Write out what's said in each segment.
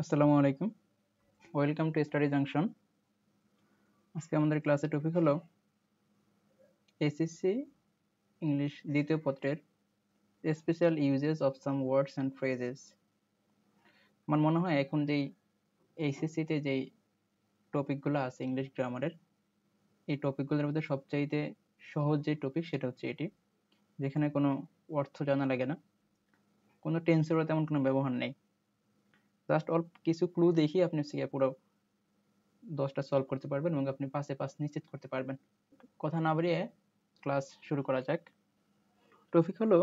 আসসালামু আলাইকুম। Welcome to study junction. আজকে আমাদের ক্লাসের টপিক হলো এসএসসি ইংলিশ দ্বিতীয় পত্রের special uses of some words and phrases. আমার মনে হয় এখন যেই এইচএসসিতে যেই টপিকগুলো আছে ইংলিশ গ্রামারের, এই টপিকগুলোর মধ্যে সবচাইতে সহজ যে টপিক সেটা হচ্ছে এটি, যেখানে কোনো অর্থ জানা লাগে না, কোনো টেন্সেরও তেমন কোনো ব্যবহার নেই। জাস্ট অল্প কিছু ক্লু দেখি আপনি পুরো 10টা সলভ করতে পারবেন এবং আপনি পাশে পাস নিশ্চিত করতে পারবেন। কথা না বাড়িয়ে ক্লাস শুরু করা যাক। টপিক হলো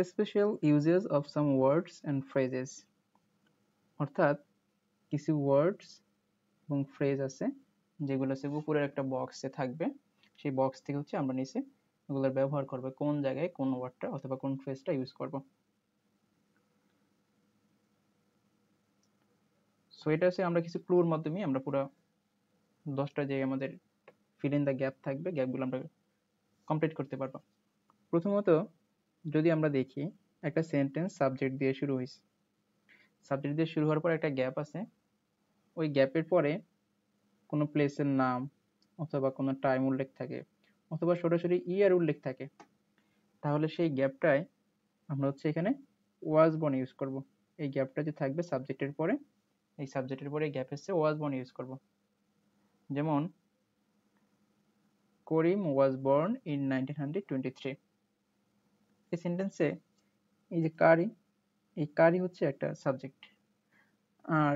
special uses of some words and phrases, অর্থাৎ কিছু ওয়ার্ডস এবং ফ্রেজ আছে যেগুলো হচ্ছে উপরের একটা বক্সে থাকবে, সেই বক্স থেকে হচ্ছে আমরা নিচে ওগুলোর ব্যবহার করবো, কোন জায়গায় কোন ওয়ার্ডটা অথবা কোন ফ্রেজটা ইউজ করব। সো এটা হচ্ছে আমরা কিছু ক্লুর মাধ্যমে আমরা পুরো 10টা যে আমাদের ফিল ইন দ্য গ্যাপ থাকবে, গ্যাপগুলো আমরা কমপ্লিট করতে পারবো। প্রথমত যদি আমরা দেখি, একটা সেন্টেন্স সাবজেক্ট দিয়ে শুরু হয়েছে, সাবজেক্ট দিয়ে শুরু হওয়ার পর একটা গ্যাপ আছে, ওই গ্যাপের পরে কোনো প্লেসের নাম অথবা কোনো টাইম উল্লেখ থাকে অথবা সরাসরি ইয়ার উল্লেখ থাকে, তাহলে সেই গ্যাপটায় আমরা হচ্ছে এখানে ওয়াজ বর্ন ইউজ করব। এই গ্যাপটা যে থাকবে সাবজেক্টের পরে, এই সাবজেক্টের পরে গ্যাপ এসে ওয়াজ বর্ন ইউজ করব। যেমন করিম ওয়াজ বর্ন ইন 1923। এই সেন্টেন্সে এই যে কারি, এই কারি হচ্ছে একটা সাবজেক্ট, আর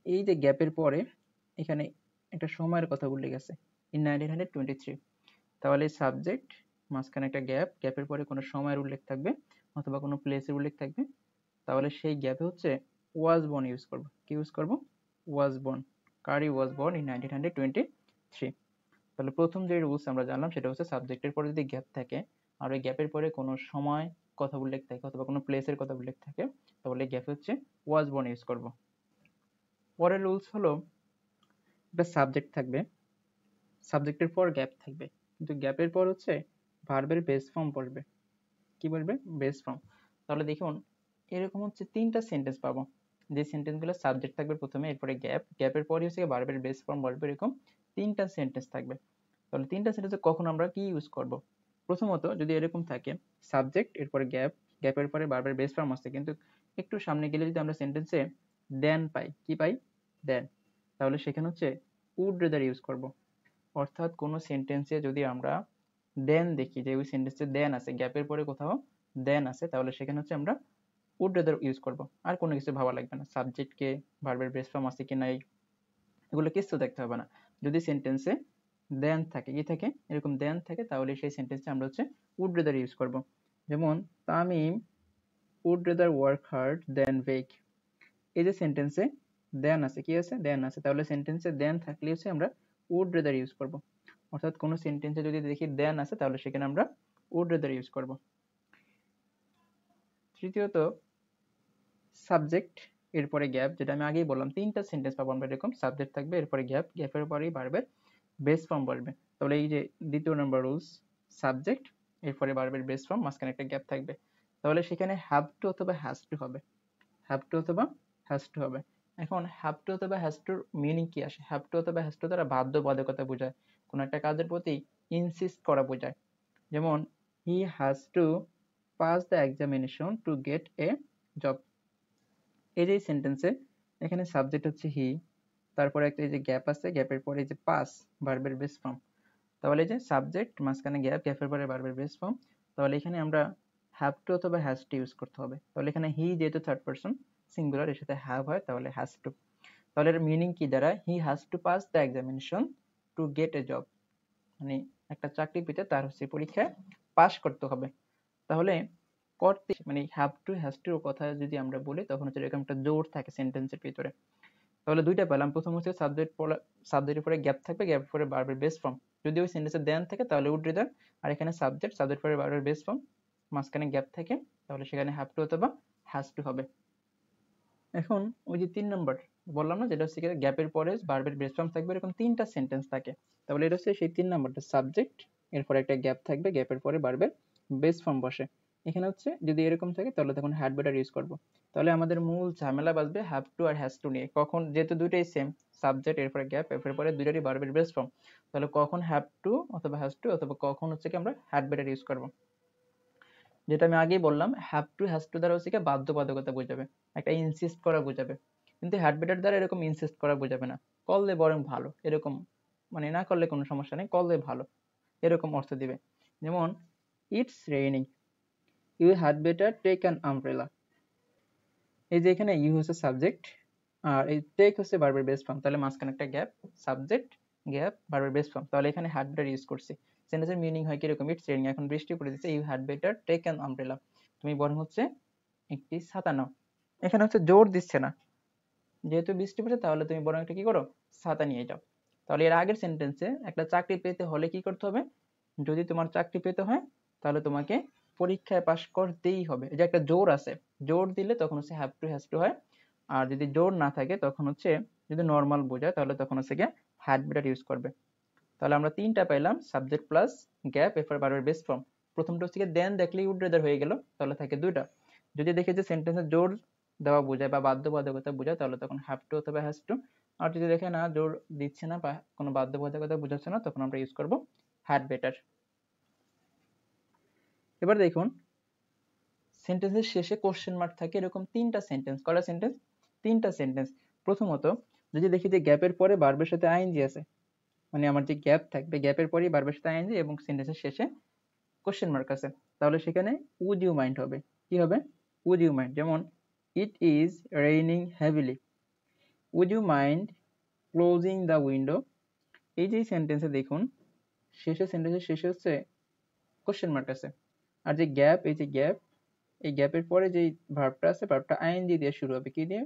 এই যে গ্যাপের পরে এখানে একটা সময়ের কথা উল্লেখ আছে, ইন 1923। তাহলে সাবজেক্ট মাঝখানে একটা গ্যাপ, গ্যাপের পরে কোনো সময়ের উল্লেখ থাকবে অথবা কোনো প্লেসের উল্লেখ থাকবে, তাহলে সেই গ্যাপে হচ্ছে ওয়াজ বর্ন ইউজ করব। কি ইউজ করব? Was born. Curry was born in 1923। তাহলে প্রথম যে রুলস আমরা জানলাম সেটা হচ্ছে সাবজেক্টের পরে যদি গ্যাপ থাকে আর ওই গ্যাপের পরে কোনো সময় কথা উল্লেখ থাকে অথবা কোনো প্লেসের কথা উল্লেখ থাকে, তাহলে গ্যাপে হচ্ছে ওয়াজ বর্ন ইউজ করব। পরের রুলস হলো একটা সাবজেক্ট থাকবে, সাবজেক্টের পর গ্যাপ থাকবে, কিন্তু গ্যাপের পর হচ্ছে ভার্বের বেস ফর্ম বসবে। কি বলবে? Base form. তাহলে দেখুন এরকম হচ্ছে 3টা সেন্টেন্স পাবো, যে সেন্টেন্সগুলো সাবজেক্ট থাকবে প্রথমে, এরপরে গ্যাপ, গ্যাপের পরে হচ্ছে ভার্বের বেস ফর্ম বসবে, এরকম 3টা সেন্টেন্স থাকবে। তাহলে 3টা সেন্টেন্সে কখন আমরা কি ইউজ করব? প্রথমত যদি এরকম থাকে সাবজেক্ট এরপরে গ্যাপ, গ্যাপের পরে ভার্বের বেস ফর্ম আসছে, কিন্তু একটু সামনে গেলে যদি আমরা সেন্টেন্সে দেন পাই, কি পাই? দেন, তাহলে সেখানে হচ্ছে উড রেদার ইউজ করব। অর্থাৎ কোনো সেন্টেন্সে যদি আমরা দেন দেখি যে ওই সেন্টেন্সে দেন আছে, গ্যাপের পরে কোথাও দেন আছে, তাহলে সেখানে হচ্ছে আমরা উড রেদার ইউজ করব। আর কোনো কিছু ভাবা লাগবে না, সাবজেক্টকে ভার্বের বেস ফর্ম আছে কি নাই এগুলো কিছু দেখতে হবে না। যদি সেন্টেন্সে দেন থাকে, কি থাকে, এরকম দেন থাকে, তাহলে সেই সেন্টেন্সে আমরা হচ্ছে উড রেদার ইউজ করব। যেমন Tamim would rather work hard than beg. এই যে সেন্টেন্সে দেন আছে, কি আছে? দেন আছে, তাহলে সেন্টেন্সে দেন থাকলে হচ্ছে আমরা উড রেদার ইউজ করব। অর্থাৎ কোনো সেন্টেন্সে যদি দেখি দেন আছে, তাহলে সেখানে আমরা উড রেদার ইউজ করব। তৃতীয়ত সাবজেক্ট এরপরে গ্যাপ, যেটা আমি আগেই বললাম 3টা সেন্টেন্স পাবো আমরা এরকম, সাবজেক্ট থাকবে এরপরে গ্যাপ, গ্যাপের পরেই ভার্বের বেস ফর্ম বসবে। তাহলে এই যে দ্বিতীয় নম্বর রুলস, সাবজেক্ট এরপরে ভার্বের বেস ফর্ম, মাঝখানে একটা গ্যাপ থাকবে, তাহলে সেখানে হ্যাভ টু অথবা হ্যাজ টু হবে, হ্যাভ টু অথবা হ্যাজ টু হবে। এখন হ্যাভ টু অথবা হ্যাজ টুর মিনিং কি আসে? হ্যাভ টু অথবা হ্যাজ টু দ্বারা বাধ্যবাধকতা বোঝায়, কোনো একটা কাজের প্রতি ইনসিস্ট করা বোঝায়। যেমন he has to pass the examination to get A job. এই যে সেন্টেন্সে এখানে সাবজেক্ট হচ্ছে হি, তারপরে একটা এই যে গ্যাপ আছে, গ্যাপের পরে এই যে পাস ভার্বের বেস ফর্ম, তাহলে এই যে সাবজেক্ট মাঝখানে গ্যাপ, গ্যাপের পরে ভার্বের বেস ফর্ম, তাহলে এখানে আমরা হ্যাভ টু অথবা হ্যাজ টু ইউজ করতে হবে। তাহলে এখানে হি যেহেতু থার্ড পারসন সিঙ্গুলার, এর সাথে হ্যাভ হয়, তাহলে হ্যাজ টু। তাহলে এর মিনিং কি দাঁড়ায়? He has to pass the examination to get A job, মানে একটা চাকরি পেতে তার হচ্ছে পরীক্ষায় পাস করতে হবে। তাহলে করতে মানে হ্যাভ টু হ্যাজ টু কথা যদি আমরা বলি, তখন হচ্ছে এরকম একটা জোর থাকে সেন্টেন্সের ভিতরে। তাহলে দুইটা পেলাম, প্রথম হচ্ছে সাবজেক্ট সাবজেক্টের পরে গ্যাপ থাকবে, গ্যাপের পরে ভার্বের বেস ফর্ম, যদি ওই সেন্টেন্সে দেন থাকে তাহলে উড রেদার, আর এখানে সাবজেক্ট, সাবজেক্ট পরে ভার্বের বেস ফর্ম, মাঝখানে গ্যাপ থাকে, তাহলে সেখানে হ্যাভ টু অথবা হ্যাজ টু হবে। এখন ওই যে 3 নম্বর বললাম না, যেটা হচ্ছে গ্যাপের পরে ভার্বের বেস ফর্ম থাকবে, এরকম 3টা সেন্টেন্স থাকে, তাহলে এটা হচ্ছে সেই 3 নম্বরটা, সাবজেক্ট এরপরে একটা গ্যাপ থাকবে, গ্যাপের পরে ভার্বের বেস ফর্ম বসে, এখানে হচ্ছে যদি এরকম থাকে তাহলে তখন হ্যাড বেটার ইউজ করব। তাহলে আমাদের মূল ঝামেলা বাঁচবে হ্যাভ টু আর হ্যাজ টু নিয়ে। কখন, যেহেতু দুইটাই সেম সাবজেক্ট, এরপরে গ্যাপ, এরপরে দুইটারই ভার্বের বেস ফর্ম, তাহলে কখন হ্যাভ টু অথবা হ্যাজ টু অথবা কখন হচ্ছে কি আমরা হ্যাড বেটার ইউজ করব। যেটা আমি আগেই বললাম, হ্যাভ টু হ্যাজ টু দ্বারা হচ্ছে কি বাধ্যবাধকতা বোঝাবে, একটা ইনসিস্ট করা বোঝাবে, কিন্তু হ্যাড বেটার দ্বারা এরকম ইনসিস্ট করা বোঝাবে না, করলে বরং ভালো এরকম, মানে না করলে কোনো সমস্যা নেই, করলে ভালো এরকম অর্থ দিবে। যেমন it's raining, you had better take an umbrella. এই যে এখানে ইউ হচ্ছে সাবজেক্ট আর এই টেক হচ্ছে ভার্বের বেস ফর্ম, তাহলে মাঝখানে একটা গ্যাপ, সাবজেক্ট গ্যাপ ভার্বের বেস ফর্ম, তাহলে এখানে হ্যাড বেটার ইউজ করছি। সেন্টেন্সের মিনিং হয় কিরকম, ইটস রেইনিং, এখন বৃষ্টি পড়ে দিচ্ছে, you had better take an umbrella, তুমি বরং হচ্ছে একটি ছাতা নাও। এখানে হচ্ছে জোর দিচ্ছে না, যেহেতু বৃষ্টি পড়ছে তাহলে তুমি বরং একটা কি করো, ছাতা নিয়ে যাও। তাহলে এর আগের সেন্টেন্সে একটা চাকরি পেতে হলে কি করতে হবে, যদি তোমার চাকরি পেতে হয় তাহলে তোমাকে পরীক্ষায় পাশ করতেই হবে, এই যে একটা জোর আছে, জোর দিলে তখন হচ্ছে হ্যাভ টু হ্যাজ টু হয়। আর যদি জোর না থাকে তখন হচ্ছে, যদি নর্মাল বোঝায় তাহলে তখন হচ্ছে গিয়ে হ্যাড বেটার ইউজ করবে। তাহলে আমরা তিনটা পাইলাম, সাবজেক্ট প্লাস গ্যাপ এরপর ভার্বের বেস ফর্ম। প্রথমটা হচ্ছে দেন দেখলেই উড রেদার হয়ে গেল, তাহলে থাকে দুইটা। যদি দেখে যে সেন্টেন্সে জোর দেওয়া বোঝায় বা বাধ্যবাধকতা বোঝায় তাহলে তখন হ্যাভ টু অথবা হ্যাজ টু। আর যদি দেখে না জোর দিচ্ছে না বা কোনো বাধ্যবাধকতা বোঝাচ্ছে না তখন আমরা ইউজ করব হ্যাড বেটার। এবার দেখুন সেন্টেন্সের শেষে কোশ্চেন মার্ক থাকে এরকম তিনটা সেন্টেন্স, কয়টা সেন্টেন্স, তিনটা সেন্টেন্স। প্রথমত যদি দেখি যে গ্যাপের পরে ভার্বের সাথে আইএনজি আছে, মানে আমার যে গ্যাপ থাকবে গ্যাপের পরেই ভার্বের সাথে আইএনজি এবং সেন্টেন্সের শেষে কোশ্চেন মার্ক আছে, তাহলে সেখানে উড ইউ মাইন্ড হবে, কি হবে, উড ইউ মাইন্ড। যেমন it is raining heavily, would you mind closing the window. এই যে সেন্টেন্সে দেখুন শেষে, সেন্টেন্সের শেষে হচ্ছে কোশ্চেন মার্ক আছে, আর যে গ্যাপ, এই যে গ্যাপ, এই গ্যাপের পরে যে ভার্বটা আছে ভার্বটা আইএনজি দিয়ে শুরু হবে, কি দিয়ে,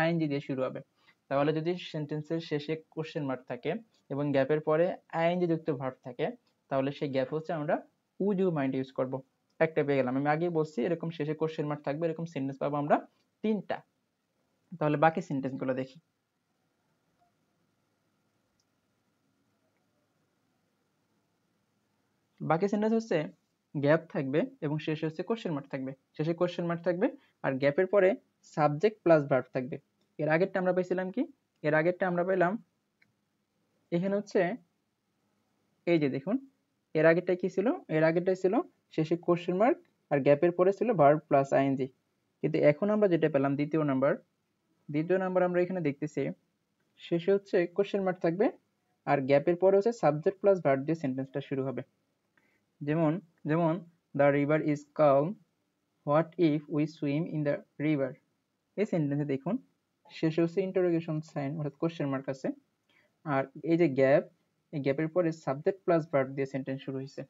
আইএনজি দিয়ে শুরু হবে। তাহলে যদি সেন্টেন্সের শেষে কোশ্চেন মার্ক থাকে এবং গ্যাপের পরে আইএনজি যুক্ত ভার্ব থাকে তাহলে সেই গ্যাপ হচ্ছে আমরা উড ইউ মাইন্ড ইউজ করব। একটা পেয়ে গেলাম, আমি আগেই বলছি এরকম শেষে কোশ্চেন মার্ক থাকবে এরকম সেন্টেন্স পাবো আমরা তিনটা। তাহলে বাকি সেন্টেন্স গুলো দেখি। বাকি সেন্টেন্স হচ্ছে গ্যাপ থাকবে এবং শেষে হচ্ছে কোশ্চেন মার্ক থাকবে, শেষে কোশ্চেন মার্ক থাকবে আর গ্যাপের পরে সাবজেক্ট প্লাস ভার্ব থাকবে। এর আগেরটা আমরা পাইছিলাম কি, এর আগেরটা আমরা পেলাম এখানে হচ্ছে, এই যে দেখুন এর আগেরটা কি ছিল, এর আগেরটা ছিল শেষে কোশ্চেন মার্ক আর গ্যাপের পরে ছিল ভার্ব প্লাস আইএনজি। কিন্তু এখন আমরা যেটা পেলাম দ্বিতীয় নাম্বার আমরা এখানে দেখতেছি শেষে হচ্ছে কোশ্চেন মার্ক থাকবে আর গ্যাপের পরে হচ্ছে সাবজেক্ট প্লাস ভার্ব দিয়ে সেন্টেন্সটা শুরু হবে। যেমন যেমন the river is calm, what if we swim in the river. এই সেন্টেন্সে দেখুন শেষে হচ্ছে ইন্টারোগেশন সাইন অর্থাৎ কোশ্চেন মার্ক আছে আর এই যে গ্যাপ, এই গ্যাপের পরে সাবজেক্ট প্লাস ভার্ব দিয়ে সেন্টেন্স শুরু হয়েছে।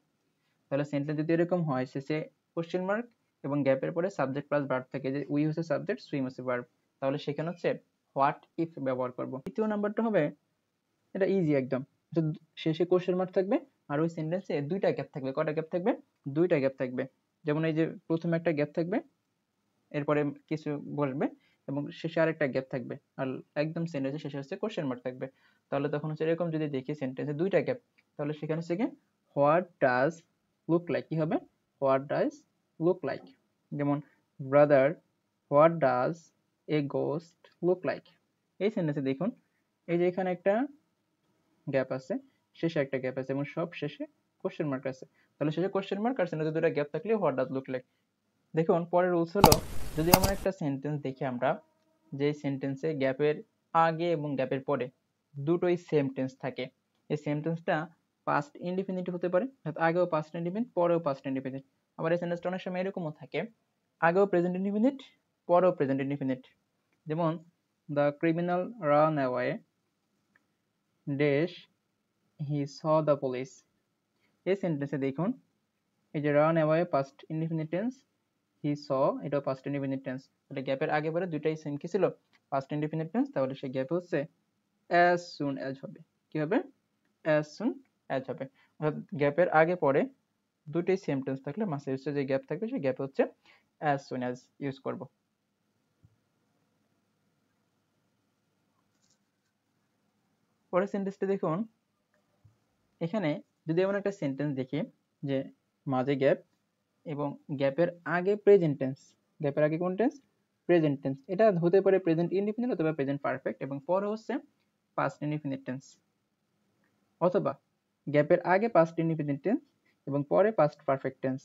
তাহলে সেন্টেন্স যদি এরকম হয় শেষে কোশ্চেন মার্ক এবং গ্যাপের পরে সাবজেক্ট প্লাস ভার্ব থাকে, যে উই হচ্ছে সাবজেক্ট সুইম হচ্ছে ভার্ব, তাহলে সেখানে হচ্ছে হোয়াট ইফ ব্যবহার করব। দ্বিতীয় নাম্বারটা হবে এটা ইজি একদম, শেষে কোশ্চেন মার্ক থাকবে আর ওই সেন্টেন্সে দুইটা গ্যাপ থাকবে, কয়টা গ্যাপ থাকবে, দুইটা গ্যাপ থাকবে। যেমন এই যে প্রথমে একটা গ্যাপ থাকবে এরপরে কিছু বসবে এবং শেষে আরেকটা গ্যাপ থাকবে আর একদম সেন্টেন্সের শেষে হচ্ছে কোশ্চেন মার্ক থাকবে। তাহলে তখন হচ্ছে এরকম যদি দেখি সেন্টেন্সে দুইটা গ্যাপ, তাহলে সেখানে হচ্ছে কি হোয়াট ডাজ লুক লাইক, কি হবে, হোয়াট ডাজ লুক লাইক। যেমন brother, what does a ghost look like. এই সেন্টেন্সে দেখুন এই যে এখানে একটা গ্যাপ আছে, শেষে একটা গ্যাপ আছে এবং সব শেষে কোশ্চেন মার্ক আছে, তাহলে শেষে কোশ্চেন মার্ক আর সেন্টেন্সে দুটো গ্যাপ থাকলে হোয়াট ডাজ লুক লাইক। দেখুন পরের রুলস হলো যদি এমন একটা সেন্টেন্স দেখি আমরা যে সেন্টেন্সে গ্যাপের আগে এবং গ্যাপের পরে দুটোই সেম টেন্স থাকে, এই সেন্টেন্সটা পাস্ট ইনডিফিনিট হতে পারে, অর্থাৎ আগেও পাস্ট ইনডিফিনিট পরেও পাস্ট ইনডিফিনিট। আবার এই সেন্টেন্সটা অনেক সময় এরকমও থাকে আগেও প্রেজেন্ট ইনডিফিনিট পরেও প্রেজেন্ট ইনডিফিনিট। যেমন the criminal ran away dash he saw the police. এই সেন্টেন্সে দেখুন এই যে ran away past indefinite tense, he saw এটাও পাস্ট ইনডিফিনিট টেন্স, তাহলে গ্যাপের আগে পরে দুইটাই সেম কি ছিল, পাস্ট ইনডিফিনিট টেন্স, তাহলে সেই গ্যাপ হচ্ছে অ্যাজ সুন অ্যাজ হবে, কি হবে, অ্যাজ সুন অ্যাজ হবে। অর্থাৎ গ্যাপের আগে পরে দুটোই সেম টেন্স থাকলে মাসে হচ্ছে যে গ্যাপ থাকবে সেই গ্যাপ হচ্ছে অ্যাজ সুন অ্যাজ ইউজ করব। পরের সেন্টেন্সটা দেখুন এখানে যদি এমন একটা সেন্টেন্স দেখি যে মাঝে গ্যাপ এবং গ্যাপের আগে প্রেজেন্ট টেন্স, গ্যাপের আগে কোন টেন্স? Present tense. এটা হতে পারে প্রেজেন্ট ইনডিফিনিট অথবা প্রেজেন্ট পারফেক্ট, এবং পরে হচ্ছে পাস্ট ইনডিফিনিট টেন্স, অথবা গ্যাপের আগে পাস্ট ইনডিফিনিট টেন্স এবং পরে পাস্ট পারফেক্ট টেন্স।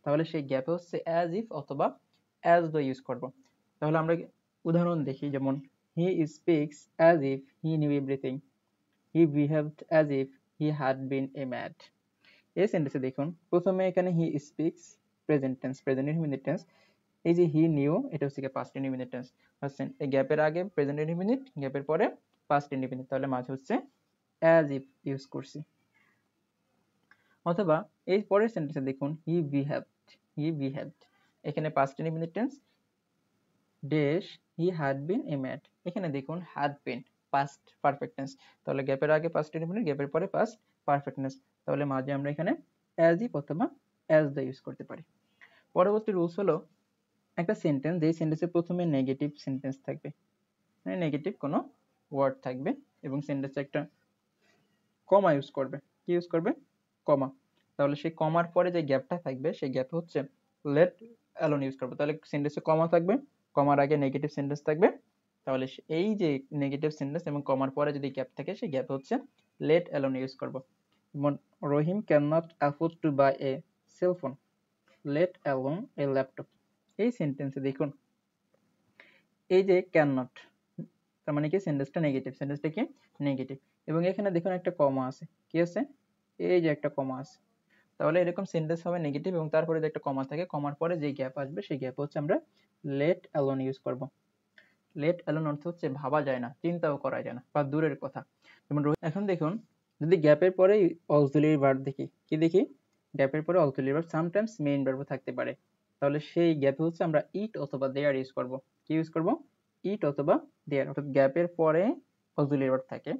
তাহলে সেই গ্যাপে হচ্ছে অ্যাজ ইফ অথবা অ্যাজ দ্য ইউজ করব। তাহলে আমরা উদাহরণ দেখি, যেমন he speaks as if he knew everything, he behaved as if he had been A mad. এই সেন্টেন্সে দেখুন প্রথমে এখানে he speaks present tense, present indefinite tense. এই যে হি নিউ, এটা হচ্ছে পাস্ট ইনডিফিনিট টেন্স। হচ্ছে এই গ্যাপের আগে প্রেজেন্ট ইনডিফিনিট, গ্যাপের পরে পাস্ট ইনডিফিনিট, তাহলে মাঝে হচ্ছে অ্যাজ ইফ ইউজ করছি। অথবা এই পরের সেন্টেন্সে দেখুন হি বিহেভড, হি বিহেভড, এখানে past indefinite tense dash he had been A mad, এখানে দেখুন had been past perfect tense, তাহলে গ্যাপের আগে পাস্ট ইনডিফিনিট, গ্যাপের পরে পাস্ট পারফেক্ট টেন্স, তাহলে মাঝে আমরা এখানে অ্যাজ ইফ অথবা অ্যাজ দ্য ইউজ করতে পারি। পরবর্তী রুলস হলো একটা সেন্টেন্স, যেই সেন্টেন্সে প্রথমে নেগেটিভ সেন্টেন্স থাকবে, মানে নেগেটিভ কোনো ওয়ার্ড থাকবে, এবং সেন্টেন্সে একটা কমা ইউজ করবে। কি ইউজ করবে? কমা। তাহলে সেই কমার পরে যে গ্যাপটা থাকবে সেই গ্যাপ হচ্ছে লেট অ্যালোন ইউজ করবো। তাহলে সেন্টেন্সে কমা থাকবে, কমার আগে নেগেটিভ সেন্টেন্স থাকবে, তাহলে এই যে নেগেটিভ সেন্টেন্স এবং কমার পরে যদি গ্যাপ থাকে সেই গ্যাপ হচ্ছে লেট অ্যালোন ইউজ করব। যেমন Rahim can not afford to buy a cell phone, let alone a laptop. এই সেন্টেন্সে দেখুন এই যে ক্যান নট, তার মানে কি সেন্টেন্সটা নেগেটিভ, সেন্টেন্সটা কি নেগেটিভ, এবং এখানে দেখুন একটা কমা আছে। কি আছে? এই যে একটা কমা আছে। তাহলে এরকম সেন্টেন্স হবে নেগেটিভ এবং তারপরে যে একটা কমা থাকে, কমার পরে যে গ্যাপ আসবে সেই গ্যাপ হচ্ছে আমরা লেট অ্যালোন ইউজ করব। লেট অ্যালোন অর্থ হচ্ছে ভাবা যায় না, চিন্তাও করা যায় না বা দূরের কথা। যেমন এখন দেখুন যদি গ্যাপের পরে অক্সিলিয়ারি ভার্ব দেখি, কি দেখি? গ্যাপের পরে অক্সিলিয়ারি ভার্ব সামটাইমস মেইন ভার্বও থাকতে পারে, তাহলে সেই গ্যাপে হচ্ছে আমরা ইট অথবা দেয়ার ইউজ করব। কি ইউজ করব? ইট অথবা দেয়ার। অর্থাৎ গ্যাপের পরে অক্সিলিয়ারি ভার্ব থাকে,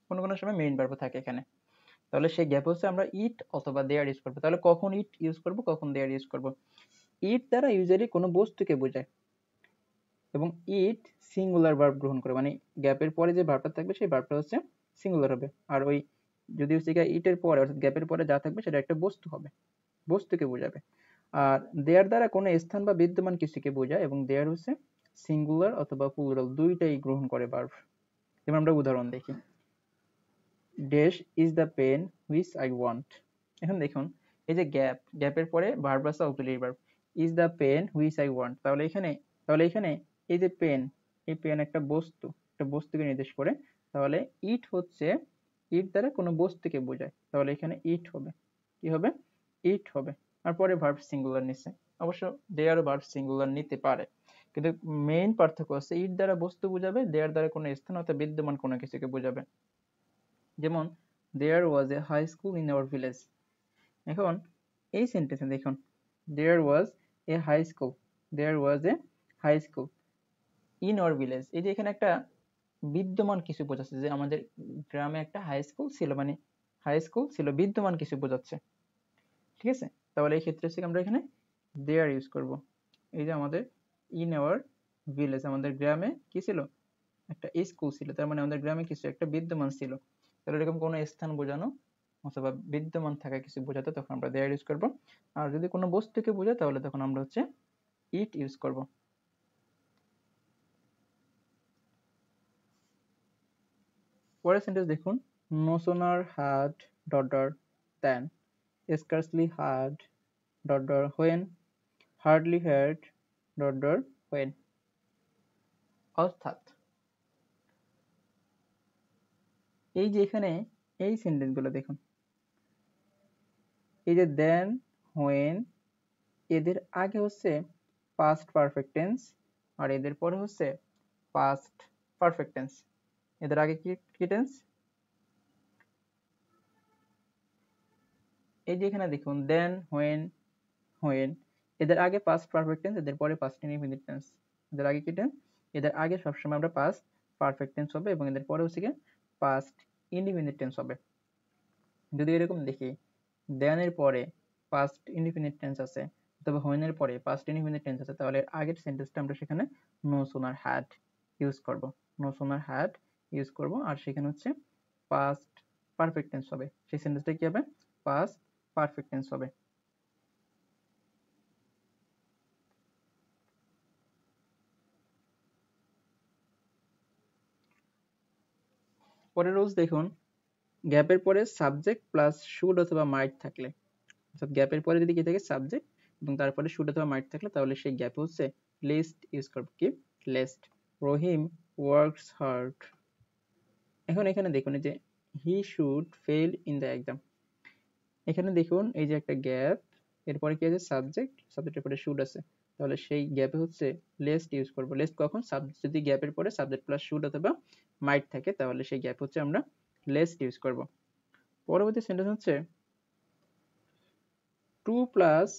কোনো কোনো সময় মেইন ভার্বও থাকে এখানে, তাহলে সেই গ্যাপ হচ্ছে আমরা ইট অথবা দেয়ার ইউজ করবো। তাহলে কখন ইট ইউজ করব, কখন দেয়ার ইউজ করব? ইট দ্বারা ইউজুয়ালি কোনো বস্তুকে বোঝায়, এবং ইট সিঙ্গুলার ভার্ব গ্রহণ করে, মানে গ্যাপের পরে যে ভার্বটা থাকবে সেই ভার্বটা হচ্ছে সিঙ্গুলার হবে। আর ওই যদি হচ্ছে ইটের পরে অর্থাৎ গ্যাপের পরে যা থাকবে সেটা একটা বস্তু হবে, বস্তুকে বোঝাবে। আর দেয়ার দ্বারা কোনো স্থান বা বিদ্যমান কিছুকে বোঝায়, এবং দেয়ার হচ্ছে সিঙ্গুলার অথবা প্লুরাল দুইটাই গ্রহণ করে ভার্ব। যেমন আমরা উদাহরণ দেখি, dash is the pen which I want. এখন দেখুন এই যে গ্যাপ, গ্যাপের পরে ভার্ব আছে auxiliary verb, is the pen which I want. তাহলে এখানে এই যে পেন, এই পেন একটা বস্তু, একটা বস্তুকে নির্দেশ করে, তাহলে ইট হচ্ছে ইট দ্বারা কোনো বস্তুকে বোঝায়, তাহলে এখানে ইট হবে। কি হবে? ইট হবে। আর পরে ভার্ব সিঙ্গুলার নিচ্ছে, অবশ্য দেয়ার ভার্ব সিঙ্গুলার নিতে পারে, কিন্তু মেইন পার্থক্য হচ্ছে ইট দ্বারা বস্তু বোঝাবে, দেয়ার দ্বারা কোনো স্থান অর্থাৎ বিদ্যমান কোনো কিছুকে বোঝাবে। যেমন there was a high school in our village. এখন এই সেন্টেন্সে দেখুন there was a high school, there was a high school in our village. এই যে এখানে একটা বিদ্যমান কিছু বোঝাচ্ছে, যে আমাদের গ্রামে একটা হাই স্কুল ছিল, মানে হাই স্কুল ছিল, বিদ্যমান কিছু বোঝাচ্ছে। ঠিক আছে, তাহলে এই ক্ষেত্রে হচ্ছে আমরা এখানে দেয়ার ইউজ করব। এই যে আমাদের ইন আওয়ার ভিলেজ, আমাদের গ্রামে কি ছিল? একটা স্কুল ছিল, তার মানে আমাদের গ্রামে কিছু একটা বিদ্যমান ছিল। তাহলে এরকম কোনো স্থান বোঝানো অথবা বিদ্যমান থাকা কিছু বোঝাতে তখন আমরা দেয়ার ইউজ করব। আর যদি কোনো বস্তুকে বোঝায় তাহলে তখন আমরা হচ্ছে ইট ইউজ করব। পরের সেন্টেন্স দেখুন, no sooner had dot dot then scarcely had dot dot when hardly had dot dot when। অর্থাৎ এই যে এখানে এই সেন্টেন্স গুলো দেখুন, এই যে দেন, when, এদের আগে হচ্ছে পাস্ট পারফেক্ট টেন্স আর এদের পরে হচ্ছে পাস্ট পারফেক্ট টেন্স। এদের আগে কি টেন্স? এই যে এখানে দেখুন দেন, when, এদের আগে পাস্ট পারফেক্ট টেন্স, এদের পরে পাস্ট ইনডিফিনিট টেন্স। এদের আগে কি টেন্স? এদের আগে সবসময় আমরা পাস্ট পারফেক্ট টেন্স হবে, এবং এদের পরে হচ্ছে কি পাস্ট ইনডিফিনিট টেন্স হবে। যদি এরকম দেখি দেন এর পরে পাস্ট ইনডিফিনিট টেন্স আছে অথবা when এর পরে পাস্ট ইনডিফিনিট টেন্স আছে, তাহলে আগের সেন্টেন্সটা আমরা সেখানে নো সোনার হ্যাড ইউজ করব, নো সোনার হ্যাড ইউজ করব, আর সেখানে হচ্ছে পাস্ট পারফেক্ট টেন্স হবে। সেই সেন্টেন্সটা কি হবে? পাস্ট পারফেক্ট টেন্স হবে। পরের রুলস দেখুন, গ্যাপের পরে সাবজেক্ট প্লাস শুড অথবা মাইট থাকলে, অর্থাৎ গ্যাপের পরে যদি কি থাকে সাবজেক্ট এবং তারপরে শুড অথবা মাইট থাকলে তাহলে সেই গ্যাপে হচ্ছে লিস্ট ইউজ করব। কি লিস্ট। রহিম ওয়ার্কস হার্ড। এখন এখানে দেখুন এই যে he should fail in the exam, এখানে দেখুন এই যে একটা গ্যাপ, এরপরে কি আছে সাবজেক্ট, সাবজেক্টের পরে শুড আছে, তাহলে সেই গ্যাপে হচ্ছে লেস্ট ইউজ করব। লেস্ট কখন? যদি গ্যাপের পরে সাবজেক্ট প্লাস শুড অথবা মাইট থাকে তাহলে সেই গ্যাপ হচ্ছে আমরা লেস্ট ইউজ করব। পরবর্তী সেন্টেন্স হচ্ছে টু প্লাস,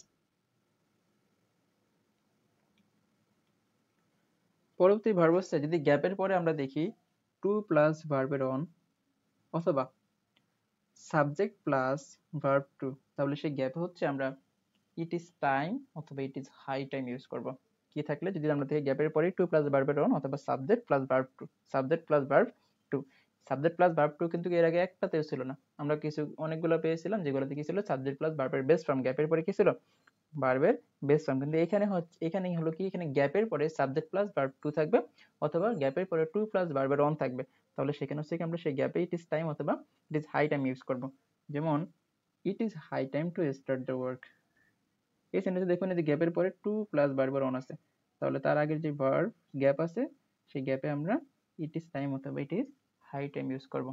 পরবর্তী ভার্ব হচ্ছে যদি গ্যাপের পরে আমরা দেখি টু প্লাস ভার্বের অন অথবা সাবজেক্ট প্লাস ভার্ব টু, তাহলে সেই গ্যাপে হচ্ছে আমরা ইট ইজ টাইম অথবা it is high time use করব। কি থাকলে যদি আমরা দেখি গ্যাপের পরে টু প্লাস ভার্বের অন অথবা subject plus verb to, subject plus verb to. Subject plus verb to কিন্তু এর আগে একটাতেও ছিল না, আমরা কিছু অনেকগুলো পেয়েছিলাম যেগুলোতে কি ছিল সাবজেক্ট প্লাস ভার্বের বেস ফর্ম, গ্যাপের পরে কি ছিল ভার্বের বেস ফর্ম। কিন্তু এখানে হচ্ছে, এখানেই হলো কি, এখানে গ্যাপের পরে সাবজেক্ট প্লাস ভার্ব টু থাকবে অথবা গ্যাপের পরে টু প্লাস ভার্বের অন থাকবে, তাহলে সেখানে হচ্ছে কি আমরা সেই গ্যাপে ইট ইজ টাইম অথবা it is high time use করব। যেমন it is high time to start the work. এই সেন্টেন্সে দেখুন এই যে গ্যাপের পরে টু প্লাস ভার্বের অন আছে, তাহলে তার আগের যে ভার্ব গ্যাপ আছে সেই গ্যাপে আমরা ইট ইজ টাইম অথবা it is high time use করব।